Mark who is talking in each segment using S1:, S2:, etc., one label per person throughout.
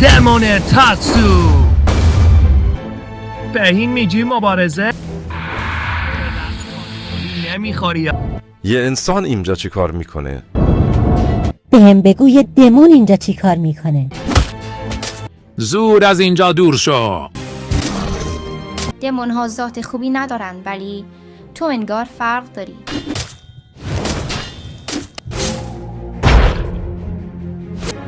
S1: دمون تاتسو به این میگی مبارزه؟ نمیخوری.
S2: یه انسان اینجا چی کار میکنه؟
S3: بهم بگو یه دمون اینجا چی کار میکنه؟
S4: زود از اینجا دور شو.
S5: دمون ها ذات خوبی ندارن، ولی تو انگار فرق داری.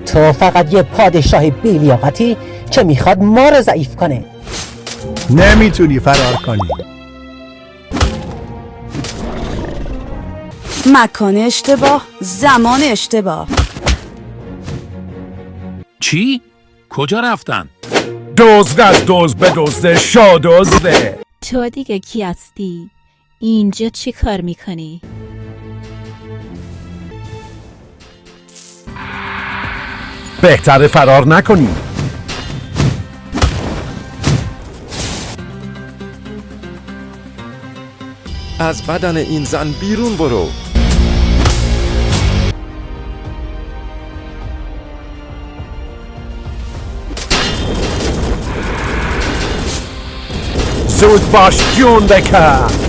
S3: تو فقط یه پادشاه بی‌لیاقتی که میخواد ما رو ضعیف کنه.
S6: نمیتونی فرار کنی.
S7: مکان اشتباه، زمان اشتباه.
S4: چی؟ کجا رفتن؟
S6: دزد از دزد به دزد شادزده.
S8: تو دیگه کی هستی؟ اینجا چی کار میکنی؟
S6: بهتره فرار نکنی.
S2: از بدن این زن بیرون برو.
S6: زود باش جون بکن.